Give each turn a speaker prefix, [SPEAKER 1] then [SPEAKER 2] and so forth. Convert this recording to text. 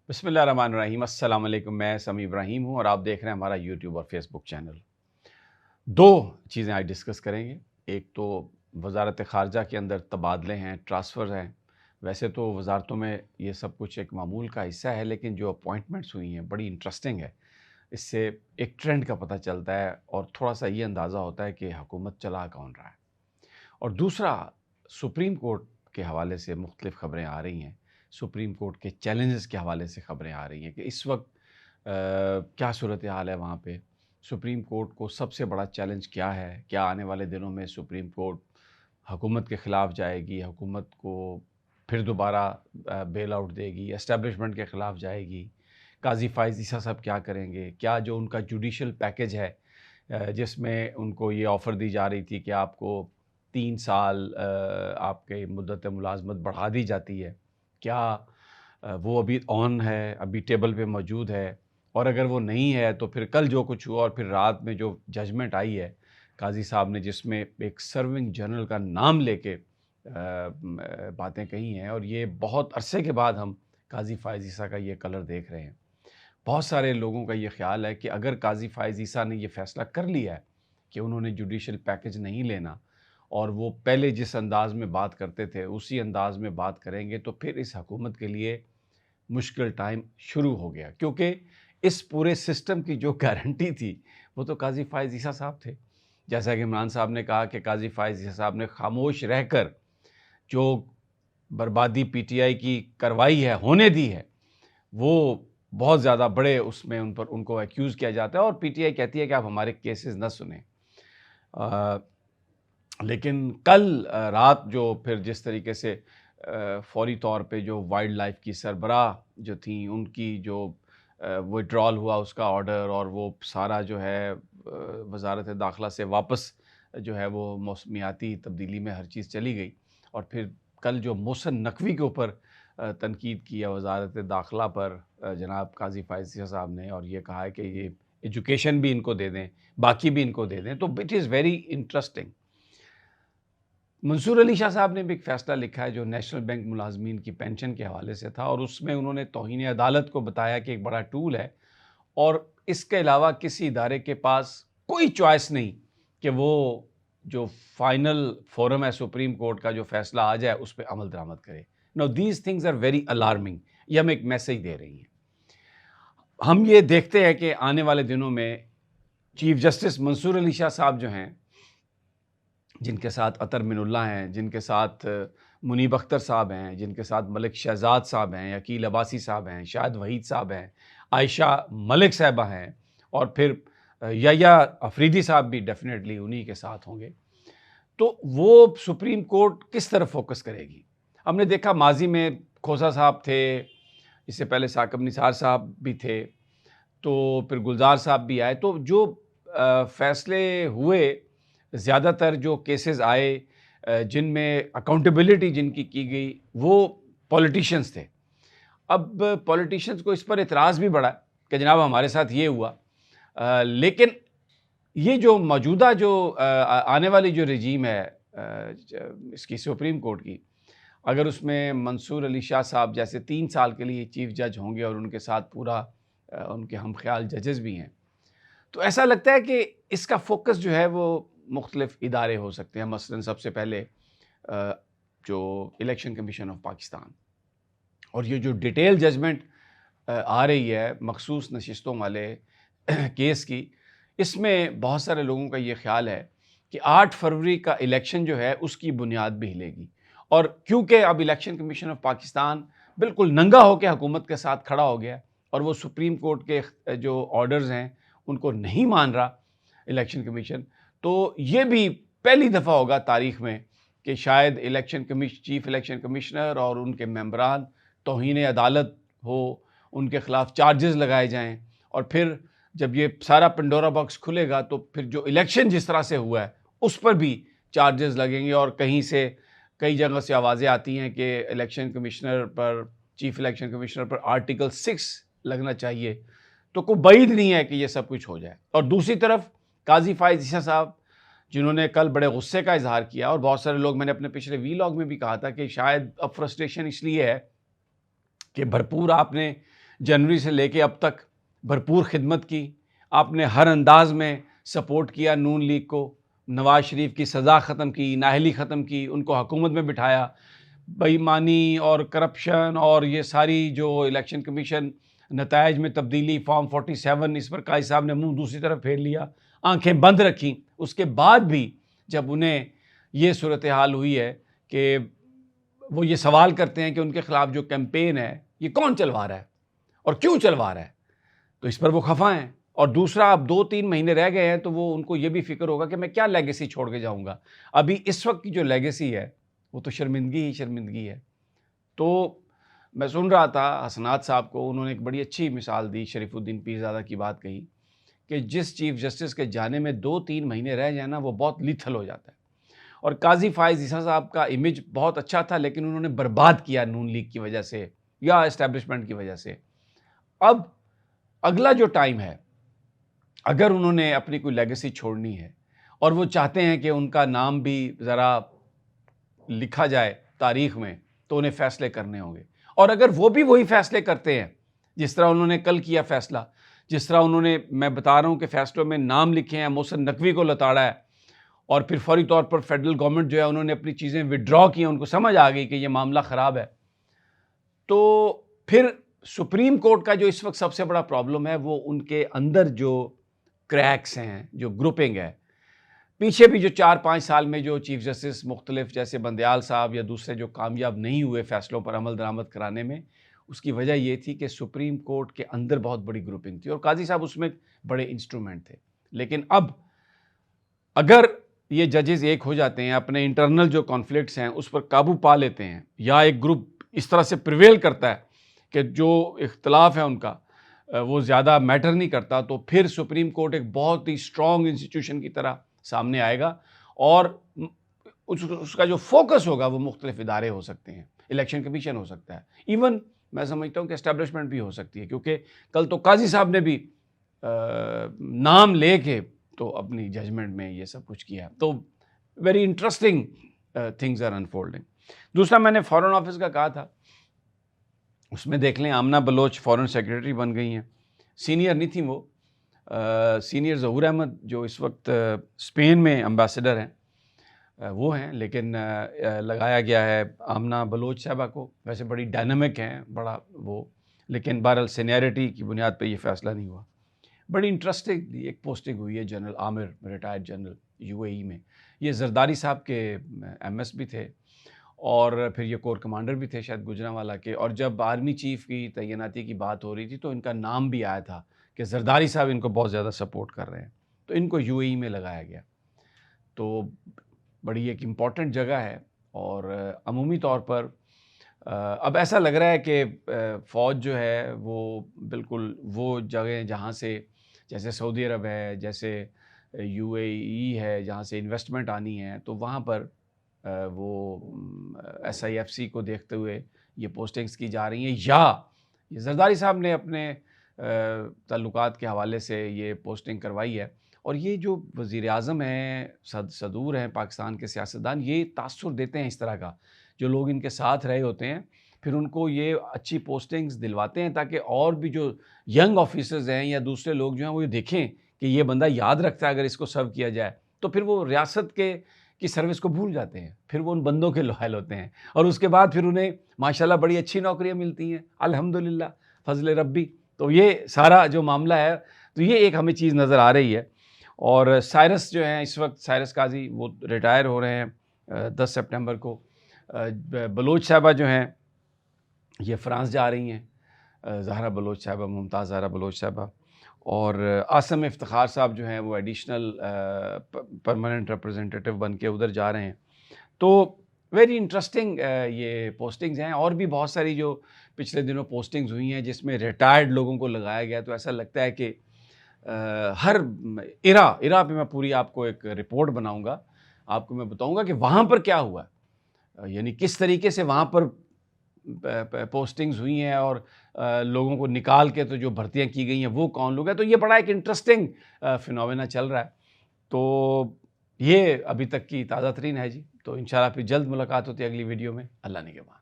[SPEAKER 1] बिस्मिल्लाहिर्रहमानिर्रहीम अस्सलाम वालेकुम। मैं समी इब्राहिम हूँ और आप देख रहे हैं हमारा यूट्यूब और फेसबुक चैनल। दो चीज़ें आज डिस्कस करेंगे। एक तो वज़ारत ख़ारजा के अंदर तबादले हैं, ट्रांसफ़र हैं। वैसे तो वज़ारतों में ये सब कुछ एक मामूल का हिस्सा है, लेकिन जो अपॉइंटमेंट्स हुई हैं बड़ी इंटरेस्टिंग है। इससे एक ट्रेंड का पता चलता है और थोड़ा-सा ये अंदाज़ा होता है कि हुकूमत चला कौन रहा है। और दूसरा, सुप्रीम कोर्ट के हवाले से मुख्तलिफ़ ख़बरें आ रही हैं। सुप्रीम कोर्ट के चैलेंजेस के हवाले से ख़बरें आ रही हैं कि इस वक्त क्या सूरत हाल है वहाँ पे। सुप्रीम कोर्ट को सबसे बड़ा चैलेंज क्या है? क्या आने वाले दिनों में सुप्रीम कोर्ट हुकूमत के ख़िलाफ़ जाएगी, हुकूमत को फिर दोबारा बेल आउट देगी, एस्टेब्लिशमेंट के ख़िलाफ़ जाएगी? काज़ी फ़ाइज़ ईसा साहब क्या करेंगे? क्या जो उनका जुडिशल पैकेज है जिसमें उनको ये ऑफ़र दी जा रही थी कि आपको 3 साल आपके मुद्दत मुलाज़मत बढ़ा दी जाती है, क्या वो अभी ऑन है, अभी टेबल पे मौजूद है? और अगर वो नहीं है तो फिर कल जो कुछ हुआ और फिर रात में जो जजमेंट आई है काज़ी साहब ने, जिसमें एक सर्विंग जनरल का नाम लेके बातें कही हैं, और ये बहुत अरसे के बाद हम काज़ी फ़ाइज़ ईसा का ये कलर देख रहे हैं। बहुत सारे लोगों का ये ख़्याल है कि अगर काज़ी फ़ाइज़ ईसा ने ये फ़ैसला कर लिया है कि उन्होंने जुडिशल पैकेज नहीं लेना और वो पहले जिस अंदाज़ में बात करते थे उसी अंदाज़ में बात करेंगे, तो फिर इस हुकूमत के लिए मुश्किल टाइम शुरू हो गया। क्योंकि इस पूरे सिस्टम की जो गारंटी थी वो तो काज़ी फ़ाइज़ ईसा साहब थे। जैसा कि इमरान साहब ने कहा कि काज़ी फ़ाइज़ ईसा साहब ने खामोश रहकर जो बर्बादी पीटीआई की करवाई है, होने दी है, वो बहुत ज़्यादा बड़े उसमें उन पर उनको एक्यूज़ किया जाता है और पीटीआई कहती है कि आप हमारे केसेस ना सुनें। अ, लेकिन कल रात जो फिर जिस तरीके से फ़ौरी तौर पे जो वाइल्ड लाइफ़ की सरबराह जो थी, उनकी जो विथड्रॉल हुआ उसका ऑर्डर, और वो सारा जो है वज़ारत दाखिला से वापस जो है वो मौसमियाती तब्दीली में हर चीज़ चली गई। और फिर कल जो मोहसिन नकवी के ऊपर तनकीद की है वज़ारत दाखिला पर जनाब काज़ी फ़ाइज़ ईसा साहब ने, और ये कहा है कि ये एजुकेशन भी इनको दे दें, बाकी भी इनको दे दें, तो it is very interesting. Mansoor Ali Shah साहब ने भी एक फ़ैसला लिखा है जो नेशनल बैंक मुलाज़मीन की पेंशन के हवाले से था, और उसमें उन्होंने तौहीन अदालत को बताया कि एक बड़ा टूल है और इसके अलावा किसी इदारे के पास कोई चॉइस नहीं कि वो जो फाइनल फोरम है सुप्रीम कोर्ट का, जो फ़ैसला आ जाए उस पे अमल दरामद करे। Now these things are very alarming. ये हमें एक मैसेज दे रही हैं। हम ये देखते हैं कि आने वाले दिनों में चीफ जस्टिस मंसूर अली शाह साहब जो हैं, जिनके साथ अतर मिनुल्लाह हैं, जिनके साथ मुनीब अख्तर साहब हैं, जिनके साथ मलिक शहजाद साहब हैं, अकील अब्बासी साहब हैं, शाहिद वहीद साहब हैं, आयशा मलिक साहिबा हैं, और फिर याह्या अफरीदी साहब भी डेफ़िनेटली उन्हीं के साथ होंगे। तो वो सुप्रीम कोर्ट किस तरफ फ़ोकस करेगी? हमने देखा माज़ी में खोसा साहब थे, इससे पहले साकिब निसार साहब भी थे, तो फिर गुलज़ार साहब भी आए। तो जो फ़ैसले हुए, ज़्यादातर जो केसेस आए जिनमें अकाउंटेबिलिटी जिनकी की गई, वो पॉलिटिशियंस थे। अब पॉलिटिशियंस को इस पर एतराज़ भी बढ़ा कि जनाब हमारे साथ ये हुआ। लेकिन ये जो मौजूदा जो आने वाली जो रजीम है इसकी सुप्रीम कोर्ट की, अगर उसमें मंसूर अली शाह साहब जैसे 3 साल के लिए चीफ जज होंगे और उनके साथ पूरा उनके हमख्याल जजेस भी हैं, तो ऐसा लगता है कि इसका फ़ोकस जो है वो मुख्तलिफ़ इदारे हो सकते हैं। मसलन सबसे पहले जो इलेक्शन कमीशन ऑफ पाकिस्तान, और ये जो डिटेल जजमेंट आ रही है मखसूस नशिस्तों वाले केस की, इसमें बहुत सारे लोगों का ये ख़्याल है कि 8 फरवरी का इलेक्शन जो है उसकी बुनियाद भी हिलेगी। और क्योंकि अब इलेक्शन कमीशन ऑफ पाकिस्तान बिल्कुल नंगा होकर हुकूमत के साथ खड़ा हो गया और वो सुप्रीम कोर्ट के जो ऑर्डर्स हैं उनको नहीं मान रहा इलेक्शन कमीशन, तो ये भी पहली दफ़ा होगा तारीख़ में कि शायद चीफ इलेक्शन कमिश्नर और उनके मेंबरान तौहीन अदालत हो, उनके ख़िलाफ़ चार्जेस लगाए जाएँ, और फिर जब ये सारा पंडोरा बॉक्स खुलेगा तो फिर जो इलेक्शन जिस तरह से हुआ है उस पर भी चार्जेस लगेंगे। और कई जगह से आवाज़ें आती हैं कि इलेक्शन कमिश्नर पर, चीफ इलेक्शन कमिश्नर पर आर्टिकल 6 लगना चाहिए। तो कोई बाइद नहीं है कि ये सब कुछ हो जाए। और दूसरी तरफ काज़ी फ़ाइज़ ईसा साहब, जिन्होंने कल बड़े गुस्से का इज़हार किया, और बहुत सारे लोग, मैंने अपने पिछले वीलॉग में भी कहा था कि शायद अब फ्रस्ट्रेशन इसलिए है कि भरपूर आपने जनवरी से लेके अब तक भरपूर खिदमत की, आपने हर अंदाज में सपोर्ट किया नून लीग को, नवाज शरीफ की सज़ा ख़त्म की, नाअहली ख़त्म की, उनको हुकूमत में बिठाया। बेईमानी और करप्शन और ये सारी जो इलेक्शन कमीशन नताइज में तब्दीली, फॉर्म 47, इस पर काजी साहब ने मुंह दूसरी तरफ फेर लिया, आंखें बंद रखीं। उसके बाद भी जब उन्हें ये सूरत हाल हुई है कि वो ये सवाल करते हैं कि उनके ख़िलाफ़ जो कैंपेन है ये कौन चलवा रहा है और क्यों चलवा रहा है, तो इस पर वो खफा हैं। और दूसरा, अब 2-3 महीने रह गए हैं तो वो उनको ये भी फ़िक्र होगा कि मैं क्या लेगेसी छोड़ के जाऊँगा। अभी इस वक्त की जो लेगेसी है वो तो शर्मिंदगी ही शर्मिंदगी है। तो मैं सुन रहा था हसनात साहब को, उन्होंने एक बड़ी अच्छी मिसाल दी, शरीफुद्दीन पीरज़ादा की बात कही कि जिस चीफ़ जस्टिस के जाने में 2-3 महीने रह जाए ना, वो बहुत लीथल हो जाता है। और काज़ी फ़ाइज़ ईसा साहब का इमेज बहुत अच्छा था, लेकिन उन्होंने बर्बाद किया नून लीग की वजह से या एस्टैब्लिशमेंट की वजह से। अब अगला जो टाइम है, अगर उन्होंने अपनी कोई लेगेसी छोड़नी है और वो चाहते हैं कि उनका नाम भी ज़रा लिखा जाए तारीख़ में, तो उन्हें फ़ैसले करने होंगे। और अगर वो भी वही फ़ैसले करते हैं जिस तरह उन्होंने कल किया फ़ैसला, जिस तरह उन्होंने, मैं बता रहा हूँ कि फ़ैसलों में नाम लिखे हैं, मोहसिन नकवी को लताड़ा है और फिर फौरी तौर पर फेडरल गवर्नमेंट जो है उन्होंने अपनी चीज़ें विड्रॉ की, उनको समझ आ गई कि ये मामला ख़राब है, तो फिर सुप्रीम कोर्ट का जो इस वक्त सबसे बड़ा प्रॉब्लम है वो उनके अंदर जो क्रैक्स हैं, जो ग्रुपिंग है। पीछे भी जो 4-5 साल में जो चीफ जस्टिस मुख्तलिफ, जैसे बंदयाल साहब या दूसरे, जो कामयाब नहीं हुए फैसलों पर अमल दरामद कराने में, उसकी वजह ये थी कि सुप्रीम कोर्ट के अंदर बहुत बड़ी ग्रुपिंग थी और काजी साहब उसमें बड़े इंस्ट्रूमेंट थे। लेकिन अब अगर ये जजेस एक हो जाते हैं, अपने इंटरनल जो कॉन्फ्लिक्ट्स हैं उस पर काबू पा लेते हैं, या एक ग्रुप इस तरह से प्रिवेल करता है कि जो इख्तलाफ है उनका वो ज़्यादा मैटर नहीं करता, तो फिर सुप्रीम कोर्ट एक बहुत ही स्ट्रॉन्ग इंस्टीट्यूशन की तरह सामने आएगा और उसका जो फोकस होगा वो मुख्तलिफ इदारे हो सकते हैं, इलेक्शन कमीशन हो सकता है, इवन मैं समझता हूँ कि एस्टैब्लिशमेंट भी हो सकती है, क्योंकि कल तो काजी साहब ने भी नाम लेके तो अपनी जजमेंट में ये सब कुछ किया। तो very interesting things are unfolding. दूसरा, मैंने फॉरेन ऑफिस का कहा था, उसमें देख लें आमना बलोच फॉरेन सेक्रेटरी बन गई हैं। सीनियर नहीं थी वो, सीनियर ज़हूर अहमद जो इस वक्त स्पेन में एम्बेसडर हैं वो हैं, लेकिन लगाया गया है आमना बलोच साहबा को। वैसे बड़ी डायनामिक हैं, बड़ा वो, लेकिन बहरहाल सीनियरिटी की बुनियाद पे ये फ़ैसला नहीं हुआ। बड़ी इंटरेस्टिंग एक पोस्टिंग हुई है, general Aamir, retired general, UAE में। ये जरदारी साहब के एमएस भी थे और फिर ये कोर कमांडर भी थे शायद गुजरांवाला के, और जब आर्मी चीफ़ की तैनाती की बात हो रही थी तो इनका नाम भी आया था कि जरदारी साहब इनको बहुत ज़्यादा सपोर्ट कर रहे हैं, तो इनको यूएई में लगाया गया। तो बड़ी एक इम्पॉर्टेंट जगह है और अमूमी तौर पर अब ऐसा लग रहा है कि फ़ौज जो है वो बिल्कुल वो जगह जहाँ से, जैसे सऊदी अरब है, जैसे यूएई है, जहाँ से इन्वेस्टमेंट आनी है, तो वहाँ पर वो एसआईएफसी को देखते हुए ये पोस्टिंग्स की जा रही हैं, या ये जरदारी साहब ने अपने ताल्लुकात के हवाले से ये पोस्टिंग करवाई है। और ये जो वज़ीर-ए-आज़म हैं, सदूर हैं पाकिस्तान के सियासतदान, ये तासुर देते हैं इस तरह का, जो लोग इनके साथ रहे होते हैं फिर उनको ये अच्छी पोस्टिंग्स दिलवाते हैं ताकि और भी जो यंग ऑफिसर्स हैं या दूसरे लोग जो हैं वो ये देखें कि ये बंदा याद रखता है, अगर इसको सर्व किया जाए तो फिर वो रियासत के की सर्विस को भूल जाते हैं, फिर वो उन बंदों के लॉयल होते हैं और उसके बाद फिर उन्हें माशाल्लाह बड़ी अच्छी नौकरियां मिलती हैं, अल्हम्दुलिल्लाह, फजल रब्बी। तो ये सारा जो मामला है, तो ये एक हमें चीज़ नज़र आ रही है। और साइरस जो हैं इस वक्त, साइरस काजी, वो रिटायर हो रहे हैं 10 सितंबर को। बलोच साहबा जो हैं ये फ़्रांस जा रही हैं, ज़हरा बलोच साहबा, मुमताज़ ज़हरा बलोच साहबा, और आसम इफ्तिखार साहब जो हैं वो एडिशनल परमानेंट रिप्रेजेंटेटिव बन के उधर जा रहे हैं। तो वेरी इंटरेस्टिंग ये पोस्टिंग्स हैं। और भी बहुत सारी जो पिछले दिनों पोस्टिंग्स हुई हैं जिसमें रिटायर्ड लोगों को लगाया गया, तो ऐसा लगता है कि हर इरा पे मैं पूरी आपको एक रिपोर्ट बनाऊंगा, आपको मैं बताऊंगा कि वहाँ पर क्या हुआ, यानी किस तरीके से वहाँ पर पोस्टिंग्स हुई हैं और लोगों को निकाल के तो जो भर्तियां की गई हैं वो कौन लोग हैं। तो ये बड़ा एक इंटरेस्टिंग फिनोमेना चल रहा है। तो ये अभी तक की ताज़ा तरीन है जी। तो इंशाल्लाह फिर जल्द मुलाकात होती है अगली वीडियो में। अल्लाह ने के बाद।